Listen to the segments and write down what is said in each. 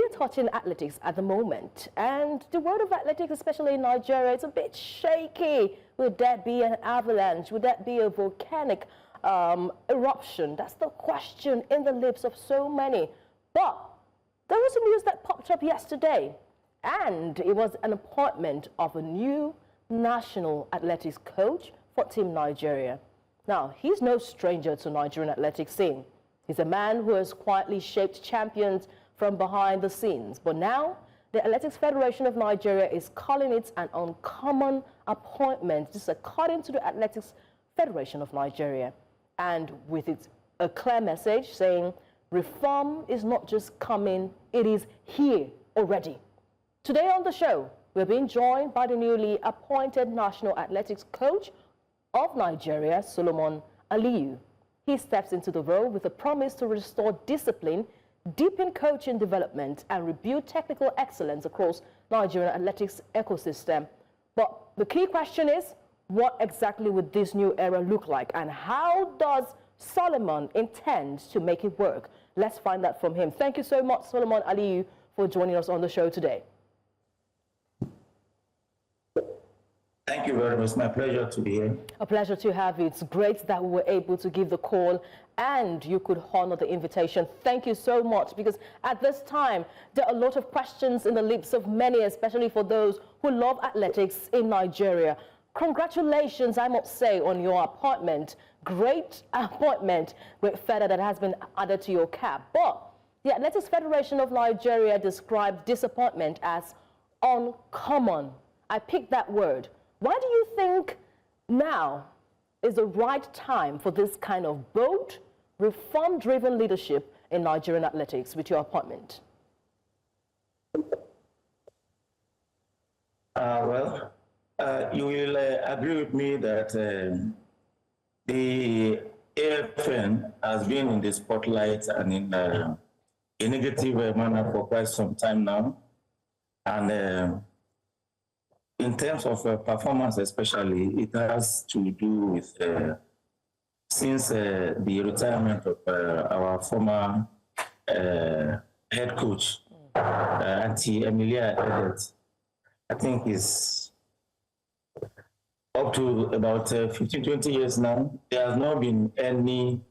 really touching athletics at the moment, and the world of athletics, especially in Nigeria, it's a bit shaky. Would that be an avalanche? Would that be a volcanic eruption? That's the question in the lips of so many. But there was some news that popped up yesterday, and it was an appointment of a new national athletics coach for Team Nigeria. Now, he's no stranger to Nigerian athletics scene. He's a man who has quietly shaped champions from behind the scenes. But now, the Athletics Federation of Nigeria is calling it an uncommon appointment. This is according to the Athletics Federation of Nigeria. And with a clear message saying, reform is not just coming, it is here already. Today on the show, we're being joined by the newly appointed national athletics coach of Nigeria, Solomon Aliyu. He steps into the role with a promise to restore discipline, deepen coaching development, and rebuild technical excellence across Nigerian athletics ecosystem. But the key question is, what exactly would this new era look like, and how does Solomon intend to make it work? Let's find that from him. Thank you so much, Solomon Aliyu, for joining us on the show today. Thank you very much. It's my pleasure to be here. A pleasure to have you. It's great that we were able to give the call and you could honor the invitation. Thank you so much, because at this time, there are a lot of questions in the lips of many, especially for those who love athletics in Nigeria. Congratulations, I must say, on your appointment. Great appointment, great feather that has been added to your cap. But the Athletics Federation of Nigeria described disappointment as uncommon. I picked that word. Why do you think now is the right time for this kind of bold, reform-driven leadership in Nigerian athletics with your appointment? You will agree with me that the AFN has been in the spotlight and in a negative manner for quite some time now. And in terms of performance especially, it has to do with, since the retirement of our former head coach, Auntie Emilia Edet, I think is up to about 15, 20 years now, there has not been any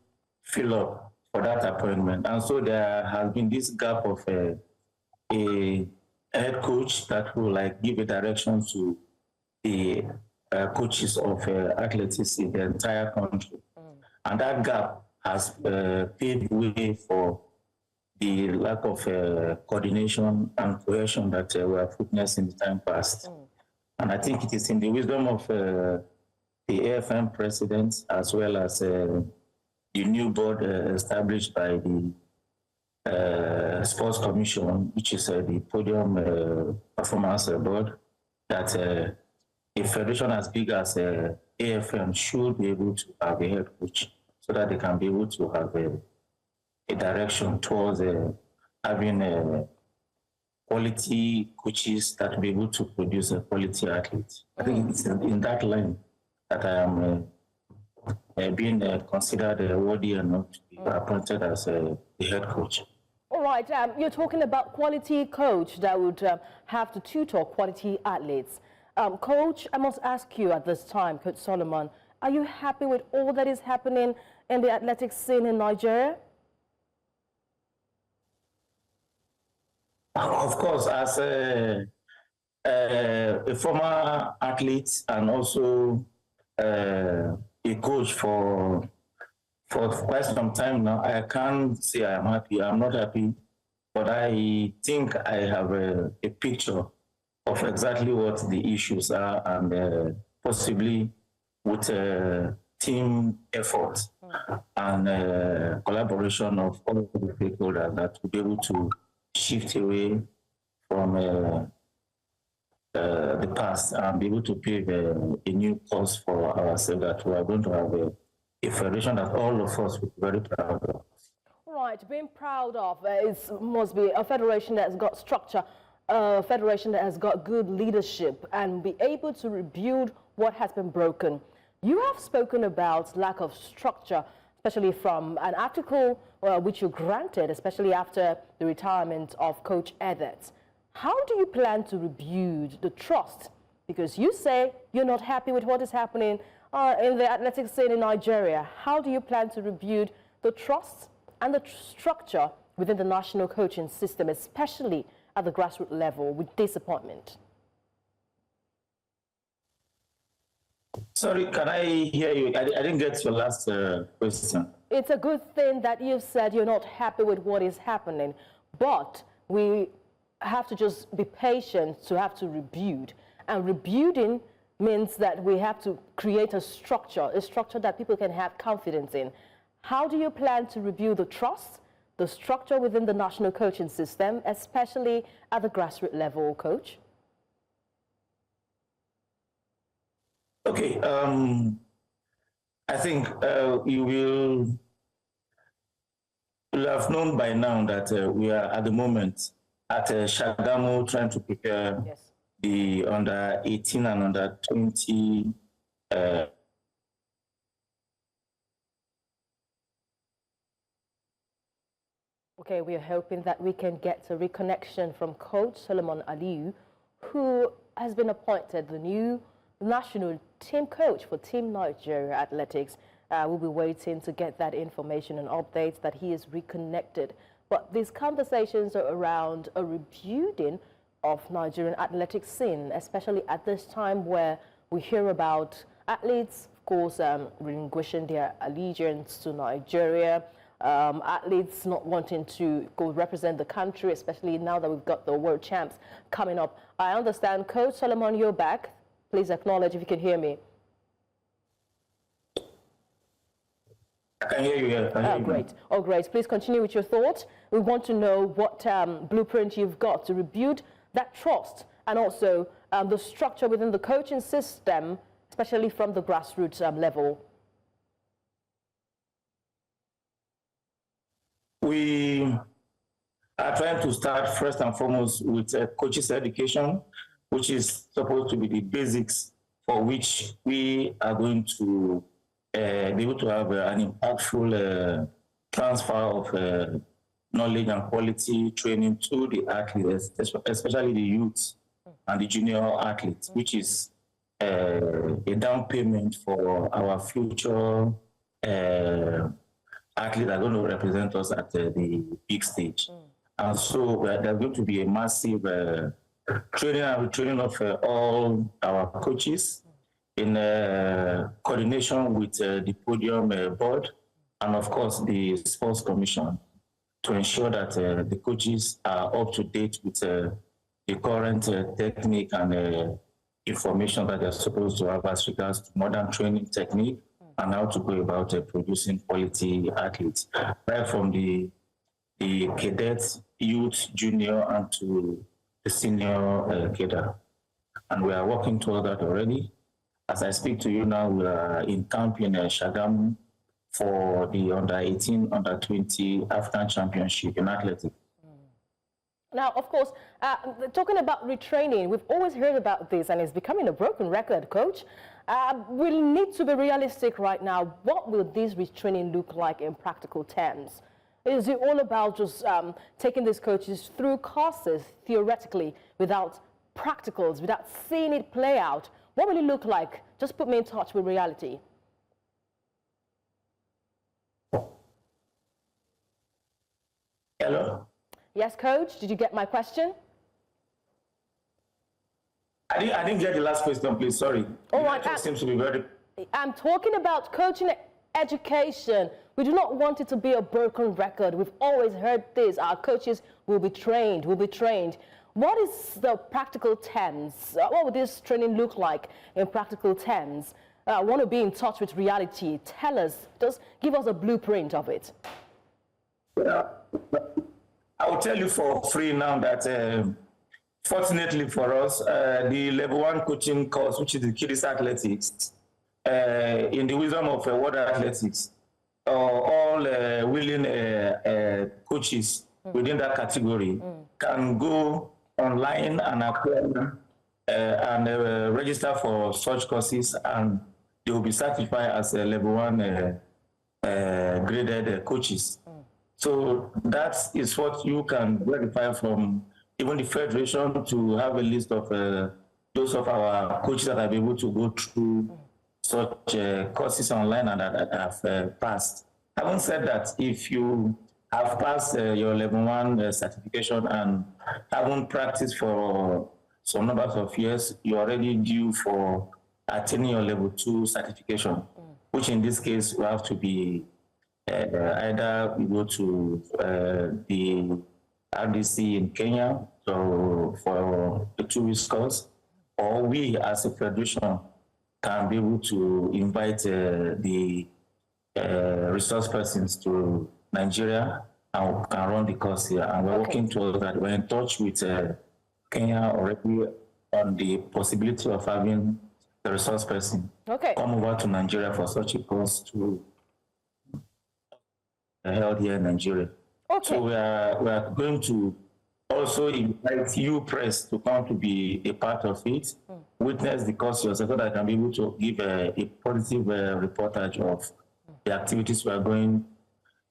fill-up for that appointment. And so there has been this gap of a head coach that will give a direction to the coaches of athletics in the entire country. And that gap has paved way for the lack of coordination and cohesion that we have witnessed in the time past. And I think it is in the wisdom of the AFM president, as well as the new board established by the Sports Commission, which is the podium performance board, that a federation as big as AFM should be able to have a head coach so that they can be able to have a direction towards having quality coaches that will be able to produce a quality athlete. I think it's in that line that I am being considered worthy enough to be appointed as the head coach. All right, you're talking about quality coach that would have to tutor quality athletes. Coach, I must ask you at this time, Coach Solomon, are you happy with all that is happening in the athletics scene in Nigeria? Of course, as a former athlete and also a coach for quite some time now, I can't say I'm happy. I'm not happy, but I think I have a picture of exactly what the issues are, and possibly with team effort and collaboration of all the stakeholders that will be able to shift away from the past and be able to pave a new course for ourselves, that we are going to have a federation that all of us will be very proud of. Right, being proud of must be a federation that has got structure, a federation that has got good leadership and be able to rebuild what has been broken. You have spoken about lack of structure, especially from an article which you granted, especially after the retirement of Coach Edet. How do you plan to rebuild the trust? Because you say you're not happy with what is happening in the athletics scene in Nigeria. How do you plan to rebuild the trust and the structure within the national coaching system, especially at the grassroots level, with disappointment? Sorry, can I hear you? I didn't get your last question. It's a good thing that you've said you're not happy with what is happening, but we have to just be patient to have to rebuild. And rebuilding means that we have to create a structure that people can have confidence in. How do you plan to rebuild the trust, the structure within the national coaching system, especially at the grassroots level, Coach? Okay, I think you will have known by now that we are at the moment at Shagamu trying to prepare the under 18 and under 20 Okay, we are hoping that we can get a reconnection from Coach Solomon Aliyu, who has been appointed the new national team coach for Team Nigeria Athletics. We'll be waiting to get that information and updates that he is reconnected. But these conversations are around a rebuilding of Nigerian athletics scene, especially at this time where we hear about athletes, of course, relinquishing their allegiance to Nigeria, athletes not wanting to go represent the country, especially now that we've got the world champs coming up. I understand, Coach Solomon, you're back. Please acknowledge if you can hear me. I can hear you, yeah. Oh, great. Oh, great. Please continue with your thought. We want to know what blueprint you've got to rebuild that trust and also the structure within the coaching system, especially from the grassroots level. We are trying to start first and foremost with coaches education, which is supposed to be the basics for which we are going to be able to have an impactful transfer of knowledge and quality training to the athletes, especially the youth and the junior athletes, which is a down payment for our future athletes that are going to represent us at the big stage. And so there's going to be a massive training and retraining of all our coaches in coordination with the podium board and, of course, the sports commission to ensure that the coaches are up to date with the current technique and information that they're supposed to have as regards to modern training technique and how to go about producing quality athletes, right from the cadets, youth, junior, and to the senior cadre. And we are working towards that already. As I speak to you now, we are in camp in Shagamu for the under 18, under 20 African Championship in athletics. Now, of course, talking about retraining, we've always heard about this and it's becoming a broken record, Coach. We need to be realistic right now. What will this retraining look like in practical terms? Is it all about just taking these coaches through courses theoretically without practicals, without seeing it play out? What will it look like? Just put me in touch with reality. Hello? Yes, Coach, did you get my question? I didn't get the last question, please. Sorry. All right. Seems to be very... I'm talking about coaching education. We do not want it to be a broken record. We've always heard this. Our coaches will be trained, What is the practical terms? What would this training look like in practical terms? I want to be in touch with reality. Tell us, just give us a blueprint of it. Well, I will tell you for free now that fortunately for us, the level 1 coaching course, which is the Kiddies Athletics, in the wisdom of world athletics, all willing coaches within that category can go online and apply and register for such courses, and they will be certified as a level 1 graded coaches. So that is what you can verify from even the federation to have a list of those of our coaches that are able to go through such courses online and that have passed. Having said that, if you have passed your level 1 certification and haven't practiced for some numbers of years, you're already due for attaining your level 2 certification, which in this case will have to be either we go to the RDC in Kenya for the 2 week course, or we as a federation can be able to invite the resource persons to Nigeria and can run the course here. And we're working towards that. We're in touch with Kenya already on the possibility of having the resource person come over to Nigeria for such a course to held here in Nigeria. So we are going to also invite you press to come to be a part of it, witness the course yourself, so that I can be able to give a positive reportage of the activities we are going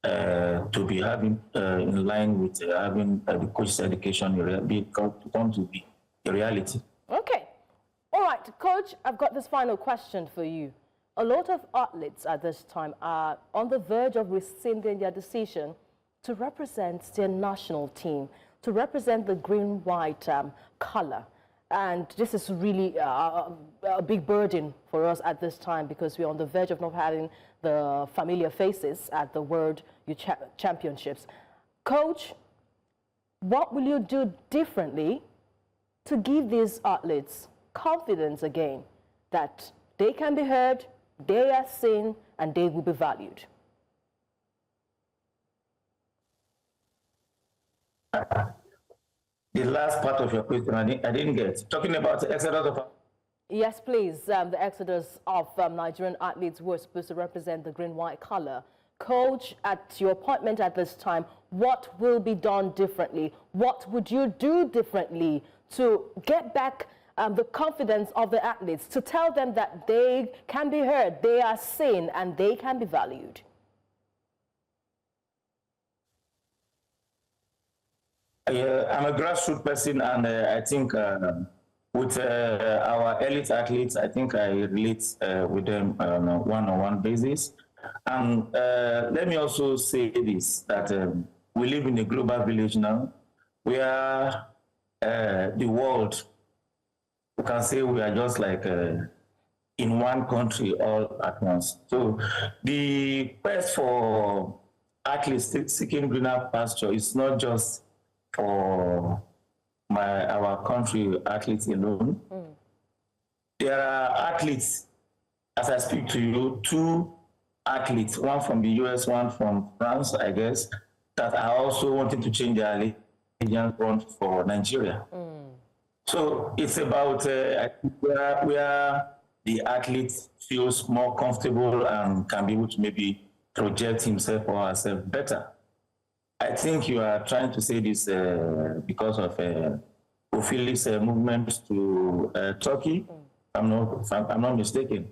to be having in line with having the coach's education to come to be a reality. Okay. All right, Coach, I've got this final question for you. A lot of athletes at this time are on the verge of rescinding their decision to represent their national team, to represent the green-white color. And this is really a big burden for us at this time because we're on the verge of not having the familiar faces at the World Youth Championships. Coach, what will you do differently to give these athletes confidence again that they can be heard, they are seen, and they will be valued? The last part of your question, I didn't get. Talking about the exodus of... Yes, please. The exodus of Nigerian athletes who are supposed to represent the green-white color. Coach, at your appointment at this time, what will be done differently? What would you do differently to get back the confidence of the athletes, to tell them that they can be heard, they are seen, and they can be valued? I'm a grassroots person, and I think with our elite athletes, I think I relate with them on a one-on-one basis. And let me also say this, that we live in a global village now, where the world, you can say we are just like in one country all at once. So the quest for athletes seeking greener pasture is not just for our country athletes alone. There are athletes, as I speak to you, 2 athletes, one from the US, one from France, I guess, that are also wanting to change their allegiance front for Nigeria. So it's about where the athlete feels more comfortable and can be able to maybe project himself or herself better. I think you are trying to say this because of Ophilis movement to Turkey. I'm not mistaken.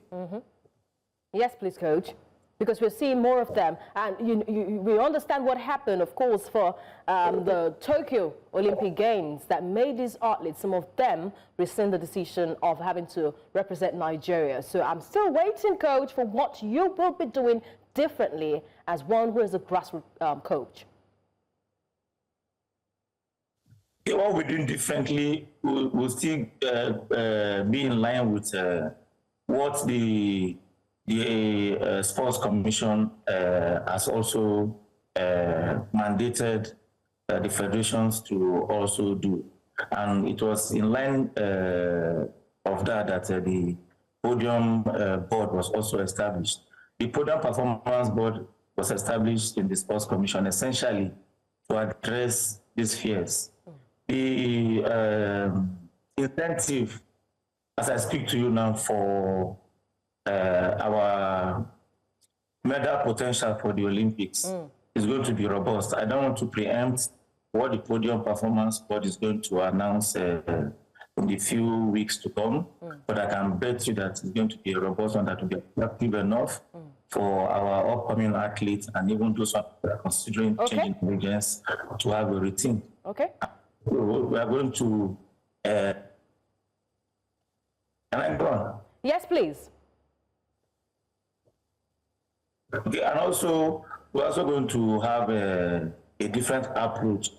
Yes, please, Coach. Because we're seeing more of them. And we understand what happened, of course, for the Tokyo Olympic Games that made these athletes, some of them, rescind the decision of having to represent Nigeria. So I'm still waiting, Coach, for what you will be doing differently as one who is a grassroots coach. What we're doing differently will still be in line with what the Sports Commission has also mandated the federations to also do. And it was in line of that the podium board was also established. The podium performance board was established in the Sports Commission essentially to address these fears. The incentive, as I speak to you now, for our medal potential for the Olympics is going to be robust. I don't want to preempt what the podium performance board is going to announce in the few weeks to come, but I can bet you that it's going to be a robust one that will be attractive enough for our upcoming athletes and even those who are considering changing allegiance to have a routine. Okay. We are going to. Can I go on? Yes, please. Okay, and also we're also going to have a different approach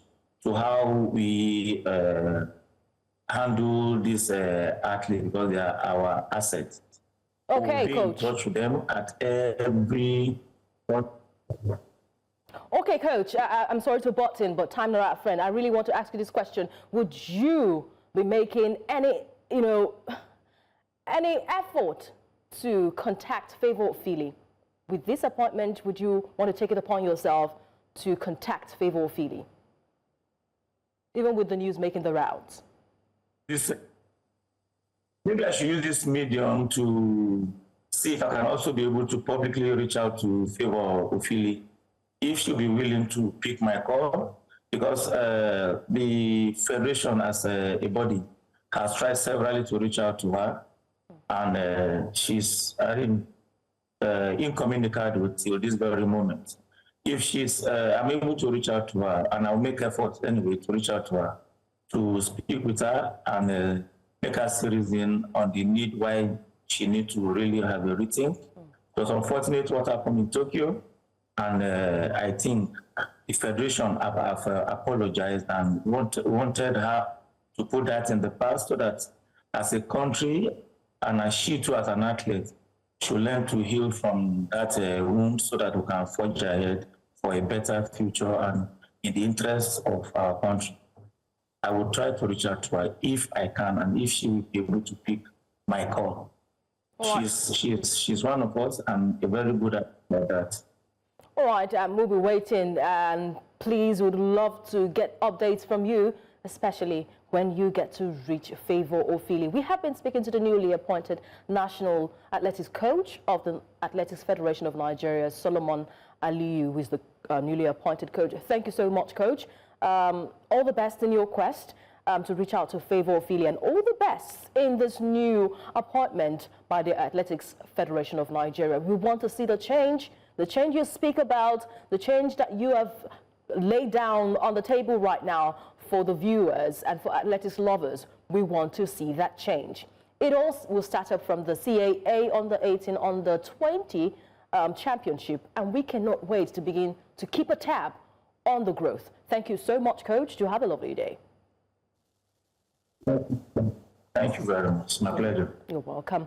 to how we handle this athlete because they are our assets. Okay, we'll be Coach. in touch with them at every. Okay, Coach. I'm sorry to butt in, but time not out, friend. I really want to ask you this question: would you be making any, any effort to contact Favour Ofili? With this appointment, would you want to take it upon yourself to contact Favour Ofili? Even with the news making the rounds. Maybe I should use this medium to see if I can also be able to publicly reach out to Favour Ofili, if she'll be willing to pick my call, because the Federation as a body has tried severally to reach out to her, and she's incommunicado till this very moment. If she's, I'm able to reach out to her, and I'll make efforts anyway to reach out to her, to speak with her and make her reason on the need why she needs to really have a routine. It was unfortunate what happened in Tokyo, and I think the Federation have apologized and wanted her to put that in the past so that as a country and as she too as an athlete should learn to heal from that wound so that we can forge ahead for a better future and in the interest of our country. I will try to reach out to her if I can and if she will be able to pick my call. She's one of us and very good at that. All right, we'll be waiting, and please would love to get updates from you, especially when you get to reach Favour Ofili. We have been speaking to the newly appointed National Athletics Coach of the Athletics Federation of Nigeria, Solomon Aliyu, who is the newly appointed coach. Thank you so much, Coach. All the best in your quest to reach out to Favour Ofili, and all the best in this new appointment by the Athletics Federation of Nigeria. We want to see the change you speak about, the change that you have laid down on the table right now for the viewers and for athletics lovers. We want to see that change. It all will start up from the CAA under 18, under 20 championship, and we cannot wait to begin to keep a tab on the growth. Thank you so much, Coach. Do have a lovely day. Thank you very much. My pleasure. You're welcome.